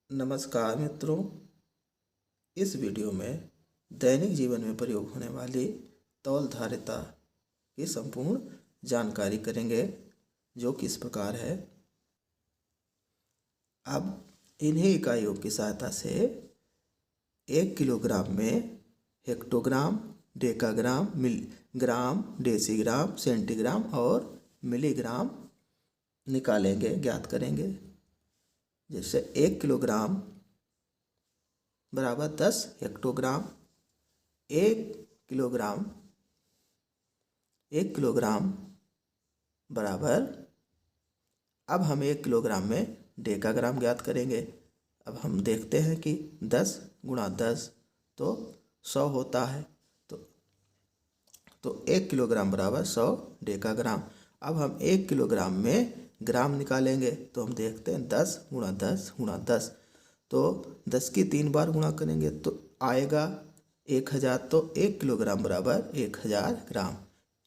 नमस्कार मित्रों। इस वीडियो में दैनिक जीवन में प्रयोग होने वाली तौल धारिता की संपूर्ण जानकारी करेंगे, जो कि इस प्रकार है। अब इन्हीं इकाइयों की सहायता से 1 किलोग्राम में हेक्टोग्राम, डेकाग्राम, ग्राम, डेसीग्राम, सेंटीग्राम और मिलीग्राम निकालेंगे, ज्ञात करेंगे। जैसे 1 किलोग्राम बराबर 10 हेक्टोग्राम। 1 किलोग्राम बराबर, अब हम 1 किलोग्राम में डेकाग्राम ज्ञात करेंगे। अब हम देखते हैं कि 10 गुणा 10 तो 100 होता है। तो 1 किलोग्राम बराबर 100 डेकाग्राम। अब हम 1 किलोग्राम में ग्राम निकालेंगे, तो हम देखते हैं 10 गुणा 10 गुणा 10, तो 10 की 3 बार गुणा करेंगे तो आएगा 1000। तो 1 किलोग्राम बराबर 1000 ग्राम।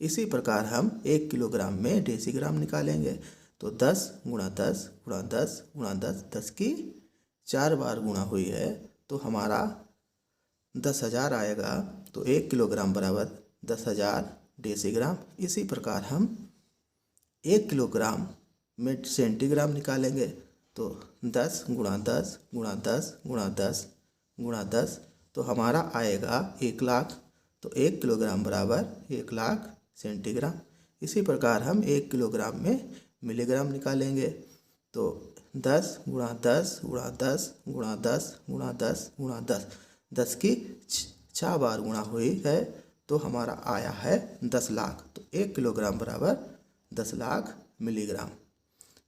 इसी प्रकार हम 1 किलोग्राम में डेसीग्राम निकालेंगे, तो 10 गुणा 10 गुणा 10 गुणा 10, 10 की 4 बार गुणा हुई है तो हमारा 10,000 आएगा। तो 1 किलोग्राम बराबर 10,000 डेसीग्राम। इसी प्रकार हम 1 किलोग्राम में सेंटीग्राम निकालेंगे, तो 10 गुणा 10 गुणा 10 गुणा 10 गुणा 10, तो हमारा आएगा 1,00,000। तो 1 किलोग्राम बराबर 1,00,000 सेंटीग्राम। इसी प्रकार हम 1 किलोग्राम में मिलीग्राम निकालेंगे, तो 10 गुणा 10 गुणा 10 गुणा 10 गुणा 10 गुणा 10, 10 की 6 बार गुणा हुई है तो हमारा आया है 10,00,000। तो 1 किलोग्राम बराबर 10,00,000 मिलीग्राम।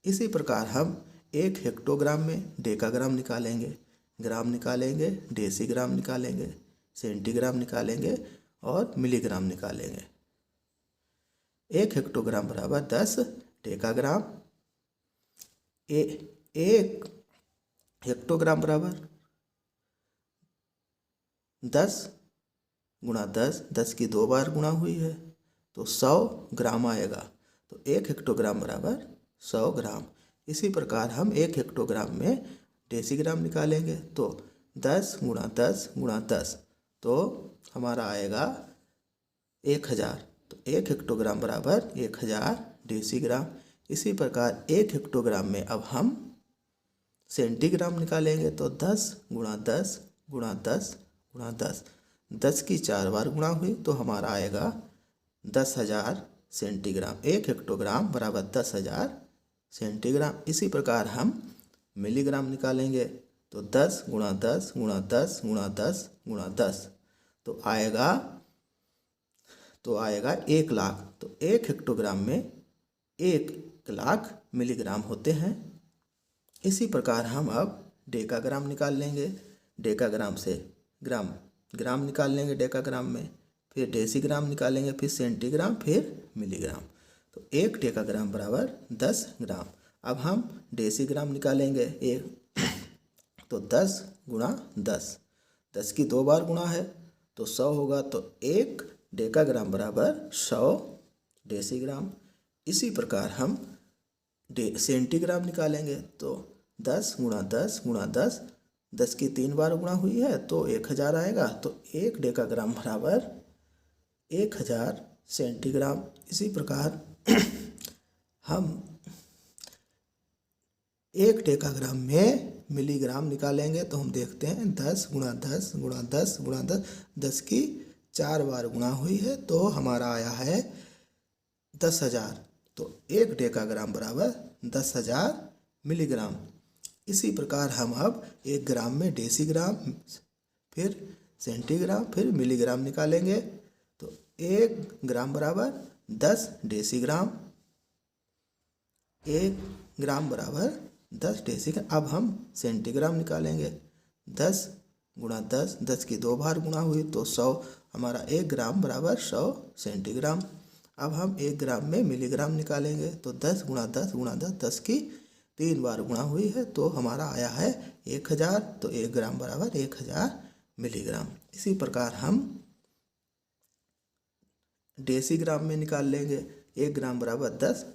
इसी प्रकार हम 1 हेक्टोग्राम में डेकाग्राम निकालेंगे, ग्राम निकालेंगे, डेसीग्राम निकालेंगे, सेंटीग्राम निकालेंगे और मिलीग्राम निकालेंगे। 1 हेक्टोग्राम बराबर 10 डेकाग्राम। 1 हेक्टोग्राम बराबर 10 गुणा 10, 10 की 2 बार गुणा हुई है तो 100 ग्राम आएगा। तो 1 हेक्टोग्राम बराबर 100 ग्राम। इसी प्रकार हम 1 हेक्टोग्राम में डेसीग्राम निकालेंगे, तो 10 गुणा 10 गुणा 10, तो हमारा आएगा 1000। तो 1 हेक्टोग्राम बराबर 1000 डेसीग्राम। इसी प्रकार 1 हेक्टोग्राम में अब हम सेंटीग्राम निकालेंगे, तो 10 गुणा 10 गुणा 10 गुणा 10, 10 की 4 बार गुणा हुई तो हमारा आएगा 10,000 सेंटीग्राम। 1 हेक्टोग्राम बराबर 10,000 सेंटीग्राम। इसी प्रकार हम मिलीग्राम निकालेंगे, तो 10 गुणा 10 गुणा 10 गुणा 10 गुणा 10, तो आएगा 1,00,000। तो 1 हेक्टोग्राम में 1,00,000 मिलीग्राम होते हैं। इसी प्रकार हम अब डेकाग्राम निकाल लेंगे। डेकाग्राम से ग्राम निकाल लेंगे डेकाग्राम में, फिर डेसीग्राम निकालेंगे, फिर सेंटीग्राम, फिर मिलीग्राम। तो 1 डेकाग्राम बराबर 10 ग्राम। अब हम डेसीग्राम निकालेंगे, तो 10 गुणा 10, 10 की 2 बार गुणा है तो 100 होगा। तो 1 डेकाग्राम बराबर 100 डेसीग्राम। इसी प्रकार हम सेंटीग्राम निकालेंगे, तो 10 गुणा 10 गुणा 10, 10 की 3 बार गुणा हुई है तो 1000 आएगा। तो 1 डेकाग्राम बराबर 1000 सेंटीग्राम। इसी प्रकार हम 1 डेकाग्राम में मिलीग्राम निकालेंगे, तो हम देखते हैं 10 गुणा 10 गुणा 10 गुणा 10, 10 की 4 बार गुणा हुई है तो हमारा आया है 10,000। तो 1 डेकाग्राम बराबर 10,000 मिलीग्राम। इसी प्रकार हम अब 1 ग्राम में डेसीग्राम, फिर सेंटीग्राम, फिर मिलीग्राम निकालेंगे, तो 1 ग्राम बराबर 10 डेसीग्राम। 1 ग्राम बराबर 10 डेसीग्राम। अब हम सेंटीग्राम निकालेंगे, 10 गुणा 10, 10 की 2 बार गुणा हुई तो 100, हमारा 1 ग्राम बराबर 100 सेंटीग्राम। अब हम 1 ग्राम में मिलीग्राम निकालेंगे, तो 10 गुणा 10 गुणा 10, 10 की 3 बार गुणा हुई है तो हमारा आया है 1000। तो 1 ग्राम बराबर 1000 मिलीग्राम। इसी प्रकार हम डेसीग्राम में निकाल लेंगे, 1 ग्राम बराबर 10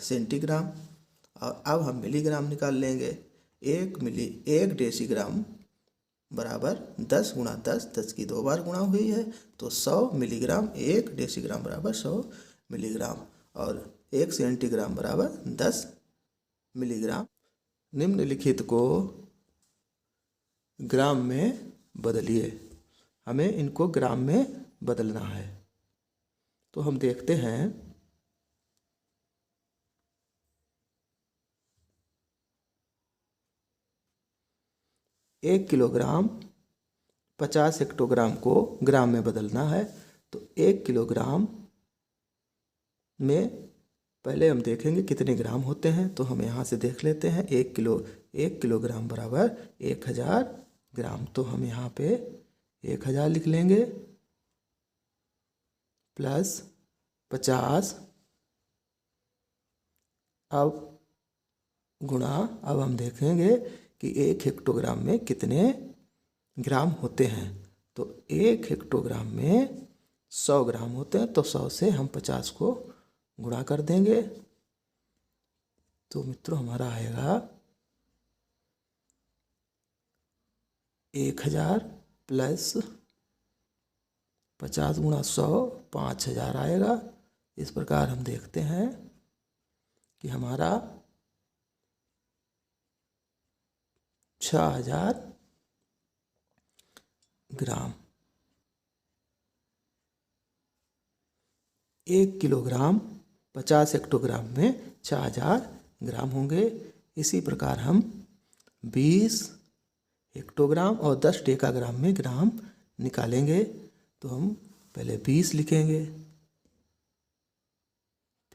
सेंटीग्राम। और अब हम मिलीग्राम निकाल लेंगे, 1 डेसीग्राम बराबर 10 गुणा 10, 10 की 2 बार गुणा हुई है, तो 100 मिलीग्राम। 1 डेसीग्राम बराबर 100 मिलीग्राम, और 1 सेंटीग्राम बराबर 10 मिलीग्राम। निम्नलिखित को ग्राम में बदलिए। हमें इनको ग्राम में बदलना है। तो हम देखते हैं, 1 किलोग्राम 50 हेक्टोग्राम को ग्राम में बदलना है। तो 1 किलोग्राम में पहले हम देखेंगे कितने ग्राम होते हैं। तो हम यहाँ से देख लेते हैं, 1 किलोग्राम बराबर 1000 ग्राम। तो हम यहाँ पे 1000 लिख लेंगे, प्लस 50, अब गुणा, अब हम देखेंगे कि 1 हेक्टोग्राम में कितने ग्राम होते हैं। तो 1 हेक्टोग्राम में 100 ग्राम होते हैं, तो 100 से हम 50 को गुणा कर देंगे। तो मित्रों हमारा आएगा 1000 प्लस 50 गुणा 100, 5000 आएगा। इस प्रकार हम देखते हैं कि हमारा 6000 ग्राम। 1 किलोग्राम 50 हेक्टोग्राम में 6000 ग्राम होंगे। इसी प्रकार हम 20 हेक्टोग्राम और 10 डेकाग्राम में ग्राम निकालेंगे। तो हम पहले 20 लिखेंगे,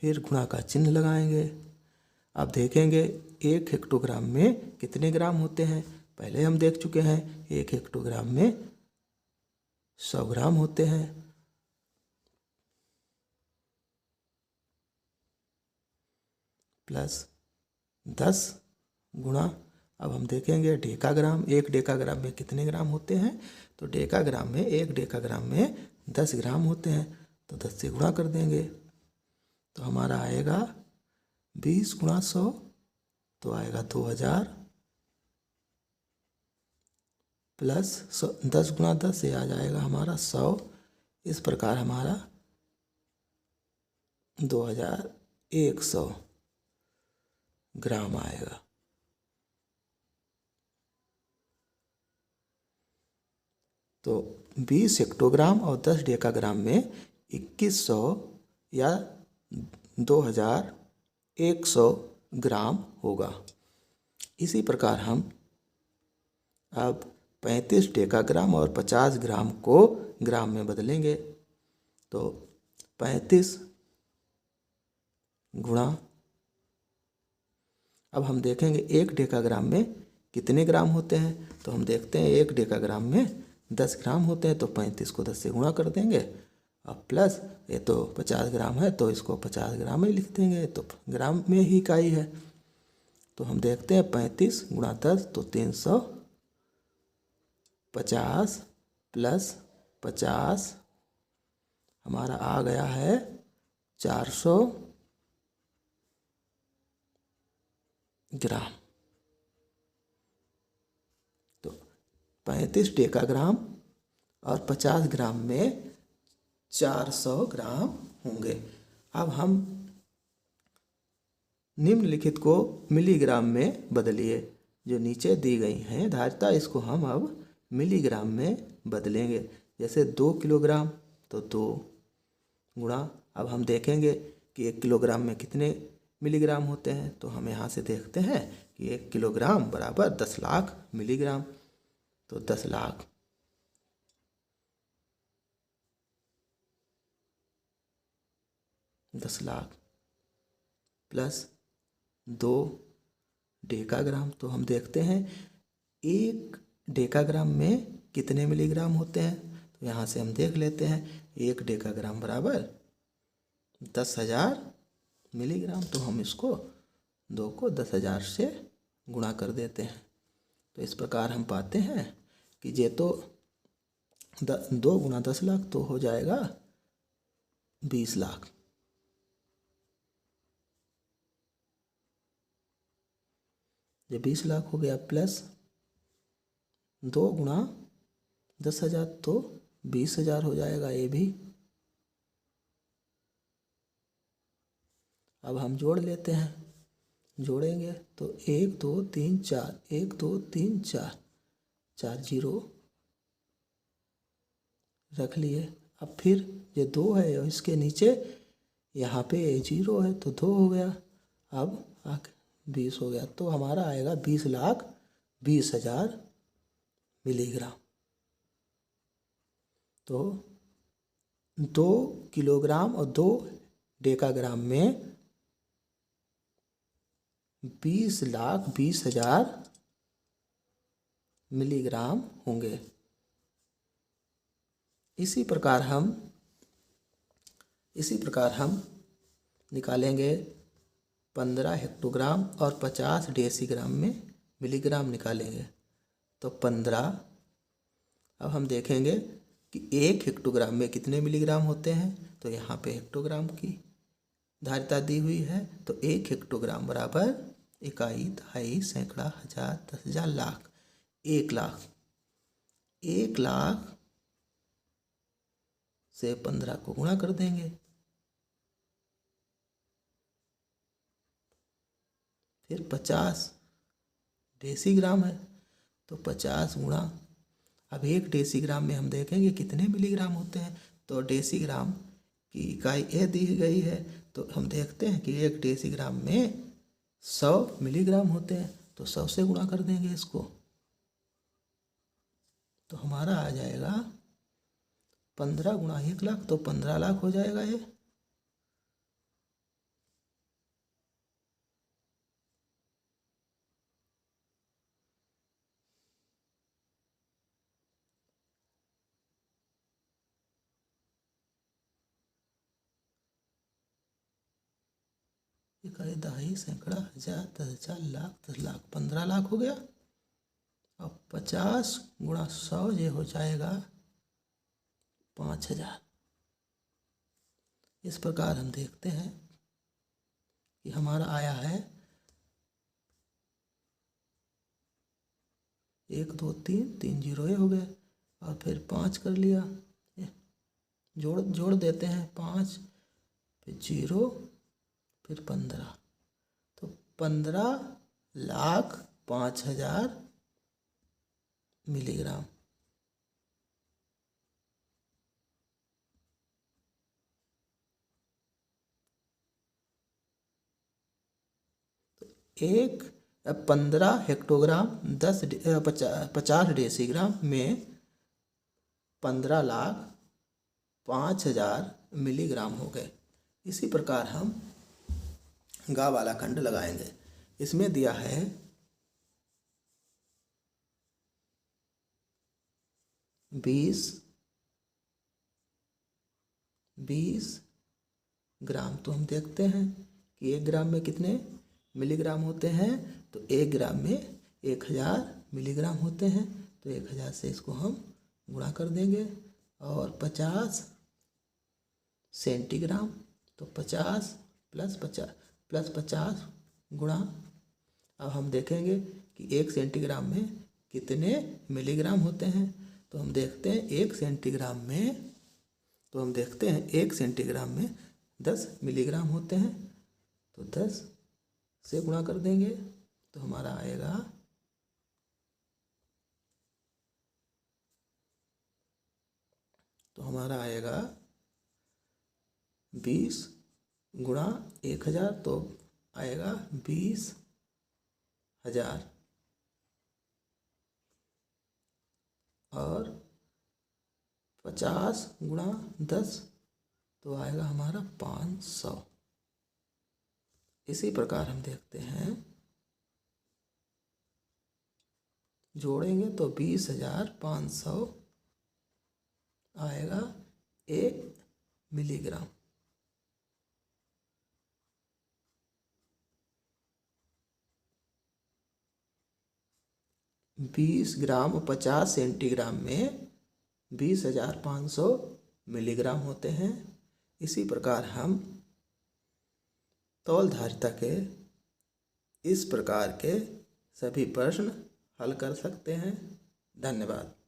फिर गुणा का चिन्ह लगाएंगे। अब देखेंगे 1 हेक्टोग्राम में कितने ग्राम होते हैं। पहले हम देख चुके हैं, 1 हेक्टोग्राम में 100 ग्राम होते हैं। प्लस 10 गुणा, अब हम देखेंगे डेकाग्राम, 1 डेकाग्राम में कितने ग्राम होते हैं। तो डेकाग्राम में 1 डेकाग्राम में 10 ग्राम होते हैं, तो 10 से गुणा कर देंगे। तो हमारा आएगा 20 गुणा 100, तो आएगा 2000, प्लस 10 गुणा 10 से आ जाएगा हमारा 100। इस प्रकार हमारा 2100 ग्राम आएगा। तो 20 हेक्टोग्राम और 10 डेकाग्राम में 2100 या 2100 ग्राम होगा। इसी प्रकार हम अब 35 डेकाग्राम और 50 ग्राम को ग्राम में बदलेंगे। तो 35 गुणा, अब हम देखेंगे 1 डेकाग्राम में कितने ग्राम होते हैं। तो हम देखते हैं 1 डेकाग्राम में 10 ग्राम होते हैं, तो 35 को 10 से गुणा कर देंगे। अब प्लस ये तो 50 ग्राम है, तो इसको 50 ग्राम ही लिख देंगे, तो ग्राम में ही इकाई है। तो हम देखते हैं 35 गुणा 10, तो 350 प्लस 50 हमारा आ गया है 400 ग्राम। तो 35 डेकाग्राम और 50 ग्राम में 400 ग्राम होंगे। अब हम निम्नलिखित को मिलीग्राम में बदलिए। जो नीचे दी गई हैं धारिता, इसको हम अब मिलीग्राम में बदलेंगे। जैसे 2 किलोग्राम, तो 2 गुणा, अब हम देखेंगे कि 1 किलोग्राम में कितने मिलीग्राम होते हैं। तो हम यहाँ से देखते हैं कि 1 किलोग्राम बराबर 10 लाख मिलीग्राम। तो 10 लाख, प्लस 2 डेकाग्राम। तो हम देखते हैं 1 डेकाग्राम में कितने मिलीग्राम होते हैं। तो यहाँ से हम देख लेते हैं, 1 डेकाग्राम बराबर 10,000 मिलीग्राम। तो हम इसको 2 को 10,000 से गुणा कर देते हैं। तो इस प्रकार हम पाते हैं कि ये तो 2 गुणा 10 लाख तो हो जाएगा 20 लाख। ये 20 लाख हो गया प्लस 2 गुणा 10,000 तो 20,000 हो जाएगा ये भी। अब हम जोड़ लेते हैं, जोड़ेंगे तो 1 2 3 4, 1 2 3 4, 4 जीरो रख लिए। अब फिर ये 2 है और इसके नीचे यहाँ पे 0 है तो 2 हो गया। अब 20 हो गया तो हमारा आएगा 20,20,000 मिलीग्राम। तो 2 किलोग्राम और 2 डेकाग्राम में 20,20,000 मिलीग्राम होंगे। इसी प्रकार हम निकालेंगे 15 हेक्टोग्राम और 50 डेसीग्राम में मिलीग्राम निकालेंगे। तो 15, अब हम देखेंगे कि 1 हेक्टोग्राम में कितने मिलीग्राम होते हैं। तो यहाँ पे हेक्टोग्राम की धारिता दी हुई है। तो 1 हेक्टोग्राम बराबर इकाई, दहाई, सैकड़ा, हजार, 10,000, लाख। 1 लाख, 1 लाख से 15 को गुणा कर देंगे। फिर 50 डेसीग्राम है तो 50 गुणा, अब 1 डेसीग्राम में हम देखेंगे कितने मिलीग्राम होते हैं। तो डेसीग्राम की इकाई ए दी गई है तो हम देखते हैं कि 1 डेसीग्राम में 100 मिलीग्राम होते हैं। तो 100 से गुणा कर देंगे इसको तो हमारा आ जाएगा 15 गुणा 1 लाख तो 15 लाख हो जाएगा ये। इकाई, दहाई, सैकड़ा, हजार, 10,000, लाख, 10 लाख, 15 लाख हो गया। अब 50 गुणा 100 ये हो जाएगा 5,000। इस प्रकार हम देखते हैं कि हमारा आया है 1 2 3, 3 जीरो ये हो गए और फिर 5 कर लिया, जोड़ देते हैं 5, फिर 0, फिर 15। तो 15,05,000 मिलीग्राम। एक 15 हेक्टोग्राम 50 डेसीग्राम में 15,05,000 मिलीग्राम हो गए। इसी प्रकार हम गा वाला खंड लगाएंगे। इसमें दिया है 20 ग्राम। तो हम देखते हैं कि 1 ग्राम में कितने मिलीग्राम होते हैं। तो 1 ग्राम में 1,000 मिलीग्राम होते हैं। तो 1,000 से इसको हम गुणा कर देंगे। और 50 सेंटीग्राम तो 50 प्लस 50 गुणा, अब हम देखेंगे कि 1 सेंटीग्राम में कितने मिलीग्राम होते हैं। तो हम देखते हैं 1 सेंटीग्राम में 10 मिलीग्राम होते हैं। तो 10 से गुणा कर देंगे तो हमारा आएगा 20 गुणा 1,000 तो आएगा 20,000 और 50 गुणा 10 तो आएगा हमारा 500। इसी प्रकार हम देखते हैं, जोड़ेंगे तो 20,500 आएगा 1 मिलीग्राम। बीस ग्राम 50 सेंटीग्राम में 20,500 मिलीग्राम होते हैं। इसी प्रकार हम तौल धारिता के इस प्रकार के सभी प्रश्न हल कर सकते हैं। धन्यवाद।